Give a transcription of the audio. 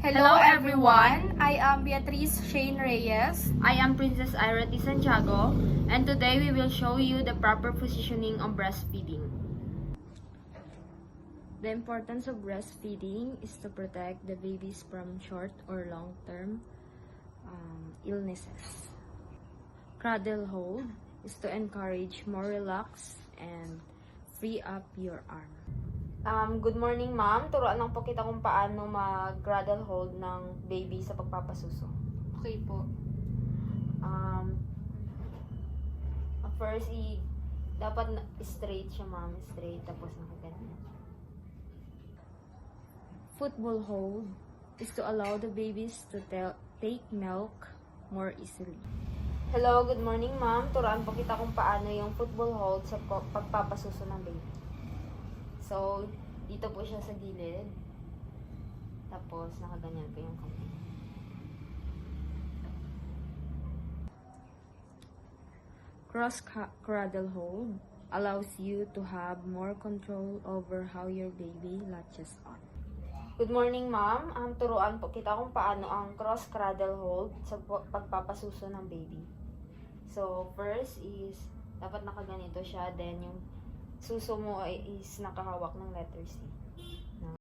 Hello everyone, I am Beatrice Shane Reyes. I am Princess Ira T. Santiago, and today we will show you the proper positioning of breastfeeding. The importance of breastfeeding is to protect the babies from short or long-term illnesses. Cradle hold is to encourage more relax and free up your arm. Good morning, ma'am. Turuan lang po kita kung paano mag-cradle hold ng baby sa pagpapasuso. Okay po. First, dapat straight siya, ma'am. Straight, tapos nakaganyan. Football hold is to allow the babies to take milk more easily. Hello, good morning, ma'am. Turuan po kita kung paano yung football hold sa pagpapasuso ng baby. So, dito po siya sa gilid. Tapos, nakaganyan po yung kamay. Cross cradle hold allows you to have more control over how your baby latches on. Good morning, ma'am. Turuan po kita kung paano ang cross cradle hold sa pagpapasuso ng baby. So, first is, dapat nakaganito siya. Then, yung suso mo is nakahawak ng letter C.